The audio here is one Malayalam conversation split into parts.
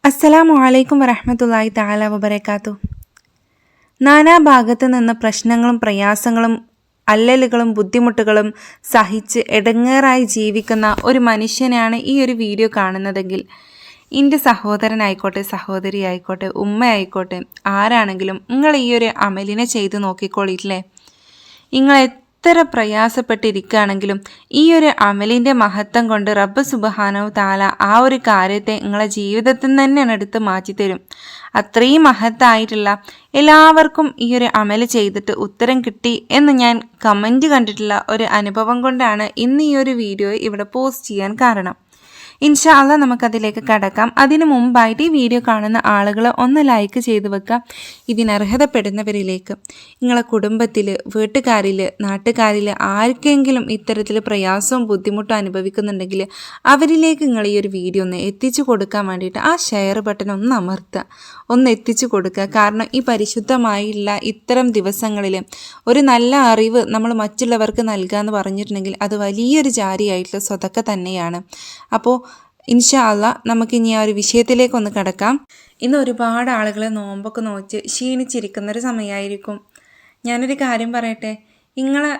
അസ്സലാമു അലൈക്കും വറഹ്മത്തുള്ളാഹി തആല വബറകാതുഹു. നാനാഭാഗത്ത് നിന്ന് പ്രശ്നങ്ങളും പ്രയാസങ്ങളും അല്ലലുകളും ബുദ്ധിമുട്ടുകളും സഹിച്ച് ഇടങ്ങേറായി ജീവിക്കുന്ന ഒരു മനുഷ്യനാണ് ഈ ഒരു വീഡിയോ കാണുന്നതെങ്കിൽ എൻ്റെ സഹോദരനായിക്കോട്ടെ, സഹോദരി ആയിക്കോട്ടെ, ഉമ്മ ആയിക്കോട്ടെ, ആരാണെങ്കിലും നിങ്ങൾ ഈ ഒരു അമലിനെ ചെയ്ത് നോക്കിക്കോളില്ലേ. നിങ്ങൾ എത്ര പ്രയാസപ്പെട്ടിരിക്കുകയാണെങ്കിലും ഈ ഒരു അമലിൻ്റെ മഹത്വം കൊണ്ട് റബ്ബ് സുബ്ഹാനഹു തആല ആ ഒരു കാര്യത്തെ നിങ്ങളെ ജീവിതത്തിൽ നിന്ന് തന്നെയാണ് എടുത്ത് മാറ്റിത്തരും. അത്രയും മഹത്തായിട്ടുള്ള എല്ലാവർക്കും ഈ ഒരു അമൽ ചെയ്തിട്ട് ഉത്തരം കിട്ടി എന്ന് ഞാൻ കമൻറ്റ് കണ്ടിട്ടുള്ള ഒരു അനുഭവം കൊണ്ടാണ് ഇന്ന് ഈ ഒരു വീഡിയോ ഇവിടെ പോസ്റ്റ് ചെയ്യാൻ കാരണം. ഇൻഷാ അല്ലാഹ് നമുക്കതിലേക്ക് കടക്കാം. അതിനു മുമ്പായിട്ട് ഈ വീഡിയോ കാണുന്ന ആളുകൾ ഒന്ന് ലൈക്ക് ചെയ്ത് വെക്കുക. ഇതിനർഹതപ്പെടുന്നവരിലേക്ക് നിങ്ങളെ കുടുംബത്തിൽ, വീട്ടുകാരിൽ, നാട്ടുകാരിൽ ആർക്കെങ്കിലും ഇത്തരത്തിൽ പ്രയാസവും ബുദ്ധിമുട്ടും അനുഭവിക്കുന്നുണ്ടെങ്കിൽ അവരിലേക്ക് നിങ്ങൾ ഈ ഒരു വീഡിയോ ഒന്ന് എത്തിച്ചു കൊടുക്കാൻ വേണ്ടിയിട്ട് ആ ഷെയർ ബട്ടൺ ഒന്ന് അമർത്തുക, ഒന്ന് എത്തിച്ചു കൊടുക്കുക. കാരണം ഈ പരിശുദ്ധമായുള്ള ഇത്തരം ദിവസങ്ങളിൽ ഒരു നല്ല അറിവ് നമ്മൾ മറ്റുള്ളവർക്ക് നൽകുക എന്ന് പറഞ്ഞിട്ടുണ്ടെങ്കിൽ അത് വലിയൊരു ജാരിയായിട്ടുള്ള സ്വതക്ക തന്നെയാണ്. അപ്പോൾ ഇൻഷാ അല്ലാഹ് നമുക്കിനി ആ ഒരു വിഷയത്തിലേക്കൊന്ന് കിടക്കാം. ഇന്ന് ഒരുപാട് ആളുകൾ നോമ്പൊക്കെ നോച്ച് ക്ഷീണിച്ചിരിക്കുന്നൊരു സമയമായിരിക്കും. ഞാനൊരു കാര്യം പറയട്ടെ, നിങ്ങളെ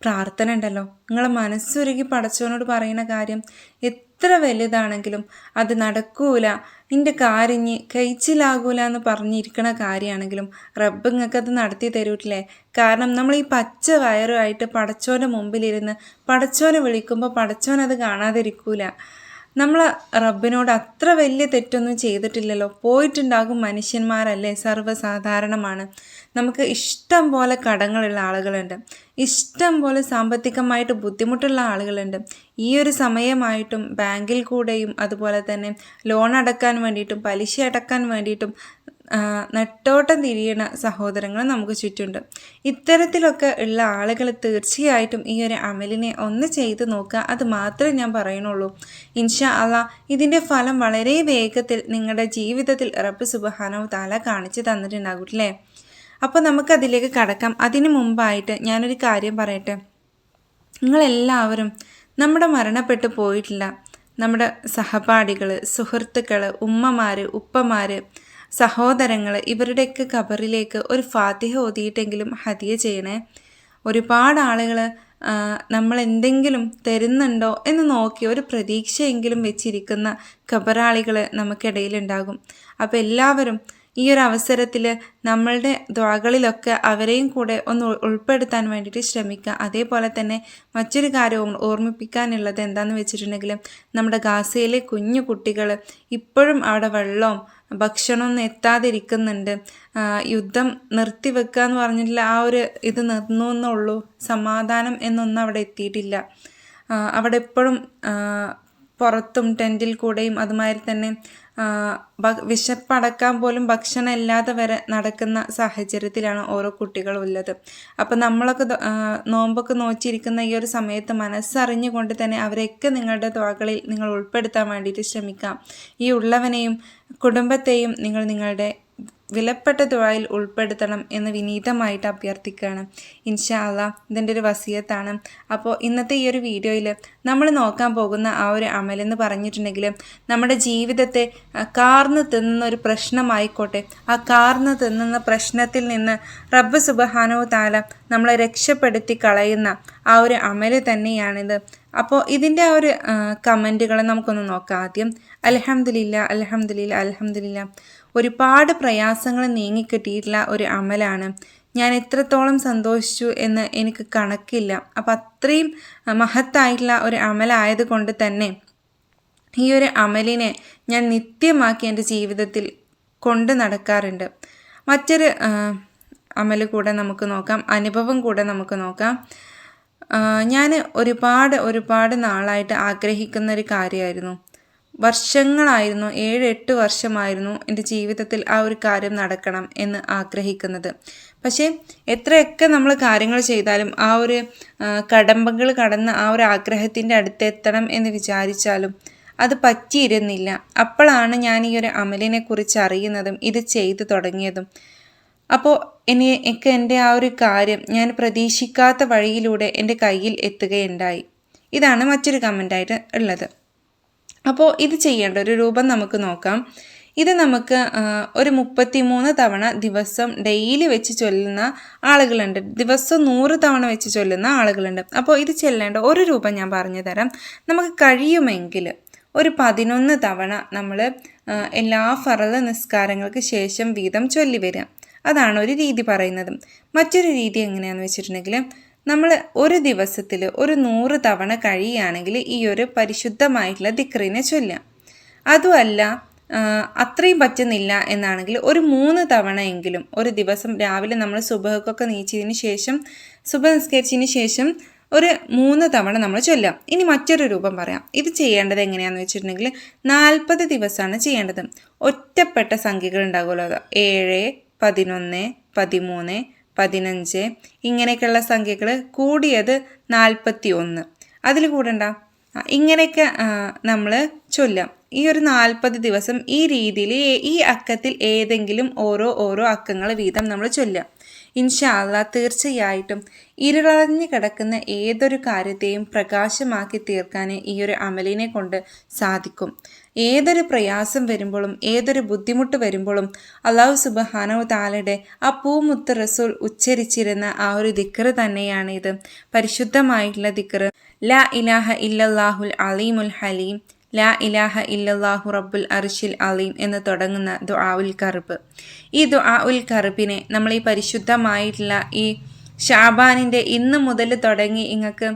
പ്രാർത്ഥന ഉണ്ടല്ലോ, നിങ്ങളെ മനസ്സുരുകി പടച്ചവനോട് പറയുന്ന കാര്യം എത്ര വലുതാണെങ്കിലും അത് നടക്കൂല, നിൻ്റെ കാരിഞ്ഞ് കഴിച്ചിലാകൂല എന്ന് പറഞ്ഞിരിക്കുന്ന കാര്യമാണെങ്കിലും റബ്ബ് നിങ്ങൾക്കത് നടത്തി തരൂട്ടില്ലേ. കാരണം നമ്മൾ ഈ പച്ച വയറുമായിട്ട് പടച്ചോൻ്റെ മുമ്പിലിരുന്ന് പടച്ചോനെ വിളിക്കുമ്പോൾ പടച്ചോനത് കാണാതിരിക്കൂല. നമ്മൾ റബ്ബിനോട് അത്ര വലിയ തെറ്റൊന്നും ചെയ്തിട്ടില്ലല്ലോ. പോയിട്ടുണ്ടാകും മനുഷ്യന്മാരല്ലേ, സർവ്വസാധാരണമാണ്. നമുക്ക് ഇഷ്ടം പോലെ കടങ്ങളുള്ള ആളുകളുണ്ട്, ഇഷ്ടം പോലെ സാമ്പത്തികമായിട്ട് ബുദ്ധിമുട്ടുള്ള ആളുകളുണ്ട്. ഈ ഒരു സമയമായിട്ടും ബാങ്കിൽ കൂടെയും അതുപോലെ തന്നെ ലോൺ അടക്കാൻ വേണ്ടിയിട്ടും പലിശ അടക്കാൻ വേണ്ടിയിട്ടും നെട്ടോട്ടം തിരിയുന്ന സഹോദരങ്ങൾ നമുക്ക് ചുറ്റുണ്ട്. ഇത്തരത്തിലൊക്കെ ഉള്ള ആളുകൾ തീർച്ചയായിട്ടും ഈ ഒരു അമലിനെ ഒന്ന് ചെയ്ത് നോക്കുക. അത് മാത്രമേ ഞാൻ പറയുന്നുള്ളൂ. ഇൻഷാ അല്ലാഹ് ഇതിൻ്റെ ഫലം വളരെ വേഗത്തിൽ നിങ്ങളുടെ ജീവിതത്തിൽ റബ്ബ് സുബ്ഹാനഹു തആല കാണിച്ചു തന്നിട്ടുണ്ടാകും അല്ലേ. അപ്പോൾ നമുക്കതിലേക്ക് കടക്കാം. അതിനു മുമ്പായിട്ട് ഞാനൊരു കാര്യം പറയട്ടെ. നിങ്ങളെല്ലാവരും നമ്മുടെ മരണപ്പെട്ടു പോയിട്ടില്ല നമ്മുടെ സഹപാഠികൾ, സുഹൃത്തുക്കൾ, ഉമ്മമാർ, ഉപ്പമാർ, സഹോദരങ്ങൾ, ഇവരുടെയൊക്കെ ഖബറിലേക്ക് ഒരു ഫാത്തിഹ ഓതിയിട്ടെങ്കിലും ഹദിയ ചെയ്യണേ. ഒരുപാട് ആളുകൾ നമ്മൾ എന്തെങ്കിലും തരുന്നുണ്ടോ എന്ന് നോക്കി ഒരു പ്രതീക്ഷയെങ്കിലും വെച്ചിരിക്കുന്ന ഖബറാളികൾ നമുക്കിടയിലുണ്ടാകും. അപ്പോൾ എല്ലാവരും ഈ ഒരു അവസരത്തിൽ നമ്മളുടെ ദ്വാകളിലൊക്കെ അവരെയും കൂടെ ഒന്ന് ഉൾപ്പെടുത്താൻ വേണ്ടിയിട്ട് ശ്രമിക്കുക. അതേപോലെ തന്നെ മറ്റൊരു കാര്യവും ഓർമ്മിപ്പിക്കാനുള്ളത് എന്താണെന്ന് വെച്ചിട്ടുണ്ടെങ്കിൽ നമ്മുടെ ഗാസയിലെ കുഞ്ഞു കുട്ടികൾ ഇപ്പോഴും അവിടെ വെള്ളവും ഭക്ഷണമൊന്നും എത്താതിരിക്കുന്നുണ്ട്. യുദ്ധം നിർത്തിവെക്കുക എന്ന് പറഞ്ഞിട്ടില്ല, ആ ഒരു ഇത് നിന്നു എന്നുള്ളൂ. സമാധാനം എന്നൊന്നും അവിടെ എത്തിയിട്ടില്ല. അവിടെ എപ്പോഴും പുറത്തും ടെൻറ്റിൽ കൂടെയും അതുമാതിരി തന്നെ വിശപ്പടക്കാൻ പോലും ഭക്ഷണം ഇല്ലാതെ വരെ നടക്കുന്ന സാഹചര്യത്തിലാണ് ഓരോ കുട്ടികളും ഉള്ളത്. അപ്പോൾ നമ്മളൊക്കെ നോമ്പൊക്കെ നോച്ചിരിക്കുന്ന ഈ ഒരു സമയത്ത് മനസ്സറിഞ്ഞുകൊണ്ട് തന്നെ അവരെയൊക്കെ നിങ്ങളുടെ ദ്വാകളിൽ നിങ്ങൾ ഉൾപ്പെടുത്താൻ വേണ്ടിയിട്ട് ശ്രമിക്കാം. ഈ ഉള്ളവനെയും കുടുംബത്തെയും നിങ്ങൾ നിങ്ങളുടെ വിലപ്പെട്ട ദുആയിൽ ഉൾപ്പെടുത്തണം എന്ന് വിനീതമായിട്ട് അഭ്യർത്ഥിക്കുകയാണ്. ഇൻഷാ അല്ലാഹ് ഇതിൻ്റെ ഒരു വസിയത്താണ്. അപ്പോൾ ഇന്നത്തെ ഈ ഒരു വീഡിയോയിൽ നമ്മൾ നോക്കാൻ പോകുന്ന ആ ഒരു അമലെന്ന് പറഞ്ഞിട്ടുണ്ടെങ്കിൽ നമ്മുടെ ജീവിതത്തെ കാർന്ന് തിന്നുന്ന ഒരു പ്രശ്നമായിക്കോട്ടെ, ആ കാർന്ന് തിന്നുന്ന പ്രശ്നത്തിൽ നിന്ന് റബ്ബ് സുബ്ഹാനഹു തആല നമ്മളെ രക്ഷപ്പെടുത്തി കളയുന്ന ആ ഒരു അമല് തന്നെയാണിത്. അപ്പോൾ ഇതിൻ്റെ ആ ഒരു കമൻറ്റുകൾ നമുക്കൊന്ന് നോക്കാം. ആദ്യം അൽഹംദുലില്ലാ അൽഹംദുലില്ലാ അൽഹംദുലില്ലാ. ഒരുപാട് പ്രയാസങ്ങൾ നീങ്ങിക്കിട്ടിയിട്ടുള്ള ഒരു അമലാണ്. ഞാൻ എത്രത്തോളം സന്തോഷിച്ചു എന്ന് എനിക്ക് കണക്കില്ല. അപ്പം അത്രയും മഹത്തായിട്ടുള്ള ഒരു അമലായത് കൊണ്ട് തന്നെ ഈ ഒരു അമലിനെ ഞാൻ നിത്യമാക്കി എൻ്റെ ജീവിതത്തിൽ കൊണ്ട് നടക്കാറുണ്ട്. മറ്റൊരു അമൽ കൂടെ നമുക്ക് നോക്കാം, അനുഭവം കൂടെ നമുക്ക് നോക്കാം. ഞാൻ ഒരുപാട് നാളായിട്ട് ആഗ്രഹിക്കുന്ന ഒരു കാര്യമായിരുന്നു. വർഷങ്ങളായിരുന്നു, 7-8 വർഷമായിരുന്നു എൻ്റെ ജീവിതത്തിൽ ആ ഒരു കാര്യം നടക്കണം എന്ന് ആഗ്രഹിക്കുന്നത്. പക്ഷേ എത്രയൊക്കെ നമ്മൾ കാര്യങ്ങൾ ചെയ്താലും ആ ഒരു കടമ്പകൾ കടന്ന് ആ ഒരു ആഗ്രഹത്തിൻ്റെ അടുത്തെത്തണം എന്ന് വിചാരിച്ചാലും അത് പറ്റിയിരുന്നില്ല. അപ്പോഴാണ് ഞാൻ ഈ ഒരു അമലിനെ കുറിച്ച് അറിയുന്നതും ഇത് ചെയ്തു തുടങ്ങിയതും. അപ്പോൾ എനിക്ക് എൻ്റെ ആ ഒരു കാര്യം ഞാൻ പ്രതീക്ഷിക്കാത്ത വഴിയിലൂടെ എൻ്റെ കയ്യിൽ എത്തുകയുണ്ടായി. ഇതാണ് മറ്റൊരു കമൻ്റായിട്ട് ഉള്ളത്. അപ്പോൾ ഇത് ചെയ്യേണ്ട ഒരു രൂപം നമുക്ക് നോക്കാം. ഇത് നമുക്ക് ഒരു 33 തവണ ദിവസം ഡെയിലി വെച്ച് ചൊല്ലുന്ന ആളുകളുണ്ട്, ദിവസം 100 തവണ വെച്ച് ചൊല്ലുന്ന ആളുകളുണ്ട്. അപ്പോൾ ഇത് ചെല്ലേണ്ട ഒരു രൂപം ഞാൻ പറഞ്ഞു തരാം. നമുക്ക് കഴിയുമെങ്കിൽ ഒരു 11 തവണ നമ്മൾ എല്ലാ ഫറദ് നിസ്കാരങ്ങൾക്ക് ശേഷം വീതം ചൊല്ലി വരിക. അതാണ് ഒരു രീതി പറയുന്നത്. മറ്റൊരു രീതി എങ്ങനെയാണെന്ന് വെച്ചിട്ടുണ്ടെങ്കിൽ നമ്മൾ ഒരു ദിവസത്തിൽ ഒരു 100 തവണ കഴിയുകയാണെങ്കിൽ ഈ ഒരു പരിശുദ്ധമായിട്ടുള്ള ദിക്റിനെ ചൊല്ലാം. അതുമല്ല അത്രയും പറ്റുന്നില്ല എന്നാണെങ്കിൽ ഒരു 3 തവണയെങ്കിലും ഒരു ദിവസം രാവിലെ നമ്മൾ സുബഹക്കൊക്കെ നീച്ചതിന് ശേഷം സുബഹ നിസ്കരിച്ചതിന് ശേഷം ഒരു 3 തവണ നമ്മൾ ചൊല്ലാം. ഇനി മറ്റൊരു രൂപം പറയാം. ഇത് ചെയ്യേണ്ടത് എങ്ങനെയാണെന്ന് വെച്ചിട്ടുണ്ടെങ്കിൽ 40 ദിവസമാണ് ചെയ്യേണ്ടത്. ഒറ്റപ്പെട്ട സംഖ്യകൾ ഉണ്ടാകുമല്ലോ, 7, 11, 13, 15 ഇങ്ങനെയൊക്കെയുള്ള സംഖ്യകൾ, കൂടിയത് 41, അതിൽ കൂടണ്ട, ഇങ്ങനെയൊക്കെ നമ്മൾ ചൊല്ലാം. ഈ ഒരു 40 ദിവസം ഈ രീതിയിൽ ഈ അക്കത്തിൽ ഏതെങ്കിലും ഓരോ അക്കങ്ങൾ വീതം നമ്മൾ ചൊല്ലാം. ഇൻഷാ അല്ലാഹ് തീർച്ചയായിട്ടും ഇരുളഞ്ഞു കിടക്കുന്ന ഏതൊരു കാര്യത്തെയും പ്രകാശമാക്കി തീർക്കാൻ ഈ ഒരു അമലിനെ കൊണ്ട് സാധിക്കും. ഏതൊരു പ്രയാസം വരുമ്പോഴും ഏതൊരു ബുദ്ധിമുട്ട് വരുമ്പോഴും അല്ലാഹു സുബ്ഹാനഹു തആലയുടെ ആ പൂമുത്ത് റസൂൽ ഉച്ചരിച്ചിരുന്ന ആ ഒരു ദിക്ർ തന്നെയാണ് ഇത്. പരിശുദ്ധമായിട്ടുള്ള ദിക്ർ ലാ ഇലാഹ ഇല്ലല്ലാഹുൽ അലീമുൽ ഹലീം, ലാ ഇലാഹ ഇല്ലല്ലാഹു റബ്ബുൽ അർശിൽ അലീം എന്ന് തുടങ്ങുന്ന ദുആഉൽ കർബ്. ഈ ദുആഉൽ കർബിനെ നമ്മൾ ഈ പരിശുദ്ധമായിട്ടുള്ള ഈ ഷാബാനിൻ്റെ ഇന്ന് മുതൽ തുടങ്ങി ഇങ്ങക്ക്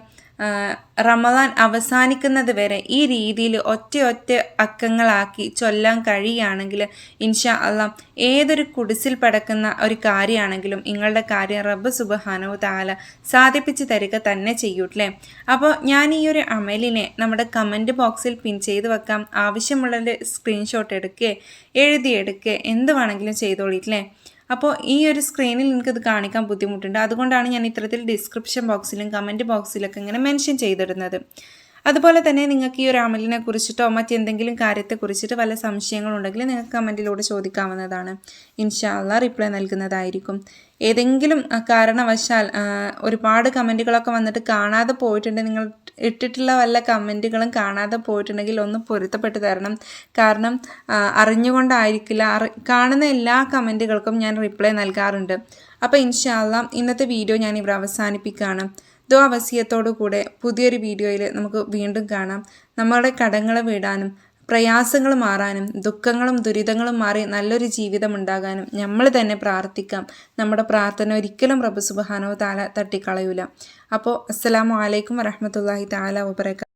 റമദാൻ അവസാനിക്കുന്നത് വരെ ഈ രീതിയിൽ ഒറ്റ അക്കങ്ങളാക്കി ചൊല്ലാൻ കഴിയുകയാണെങ്കിൽ ഇൻഷാ അല്ലാഹ് ഏതൊരു കുടിസിൽ പടക്കുന്ന ഒരു കാര്യമാണെങ്കിലും നിങ്ങളുടെ കാര്യം റബ്ബ് സുബ്ഹാനഹു തആല സാധിപ്പിച്ച് തരിക തന്നെ ചെയ്യൂട്ടെ. അപ്പോൾ ഞാൻ ഈ ഒരു അമലിനെ നമ്മുടെ കമൻറ്റ് ബോക്സിൽ പിൻ ചെയ്ത് വെക്കാം. ആവശ്യമുള്ള സ്ക്രീൻഷോട്ട് എടുക്കുക, എഴുതിയെടുക്കുക, എന്ത് വേണമെങ്കിലും ചെയ്തോളില്ലേ. അപ്പോൾ ഈ ഒരു സ്ക്രീനിൽ നിങ്ങൾക്കിത് കാണിക്കാൻ ബുദ്ധിമുട്ടുണ്ട്, അതുകൊണ്ടാണ് ഞാൻ ഇത്തരത്തിൽ ഡിസ്ക്രിപ്ഷൻ ബോക്സിലും കമൻറ്റ് ബോക്സിലൊക്കെ ഇങ്ങനെ മെൻഷൻ ചെയ്തിടുന്നത്. അതുപോലെ തന്നെ നിങ്ങൾക്ക് ഈ ഒരു അമലിനെ കുറിച്ചിട്ടോ മറ്റെന്തെങ്കിലും കാര്യത്തെക്കുറിച്ചിട്ട് വല്ല സംശയങ്ങളുണ്ടെങ്കിൽ നിങ്ങൾക്ക് കമൻറ്റിലൂടെ ചോദിക്കാവുന്നതാണ്. ഇൻഷാ അല്ലാഹ് റിപ്ലൈ നൽകുന്നതായിരിക്കും. ഏതെങ്കിലും കാരണവശാൽ ഒരുപാട് കമൻറ്റുകളൊക്കെ വന്നിട്ട് കാണാതെ പോയിട്ടുണ്ട്, നിങ്ങൾ ഇട്ടിട്ടുള്ള വല്ല കമൻറ്റുകളും കാണാതെ പോയിട്ടുണ്ടെങ്കിൽ ഒന്ന് പൊരുത്തപ്പെട്ട് തരണം. കാരണം അറിഞ്ഞുകൊണ്ടായിരിക്കില്ല, കാണുന്ന എല്ലാ കമൻറ്റുകൾക്കും ഞാൻ റിപ്ലൈ നൽകാറുണ്ട്. അപ്പോൾ ഇൻഷാ അല്ലാഹ് ഇന്നത്തെ വീഡിയോ ഞാൻ ഇവിടെ അവസാനിപ്പിക്കുകയാണ്. ദുആ വസിയത്തോടു കൂടെ പുതിയൊരു വീഡിയോയിൽ നമുക്ക് വീണ്ടും കാണാം. നമ്മുടെ കടങ്ങൾ വീടാനും പ്രയാസങ്ങൾ മാറാനും ദുഃഖങ്ങളും ദുരിതങ്ങളും മാറി നല്ലൊരു ജീവിതം ഉണ്ടാകാനും നമ്മൾ തന്നെ പ്രാർത്ഥിക്കാം. നമ്മുടെ പ്രാർത്ഥന ഒരിക്കലും റബ്ബ് സുബ്ഹാനഹു തആല തട്ടിക്കളയൂല. അപ്പോൾ അസ്സലാമു അലൈക്കും വറഹ്മത്തുള്ളാഹി തആല വബറകാതുഹു.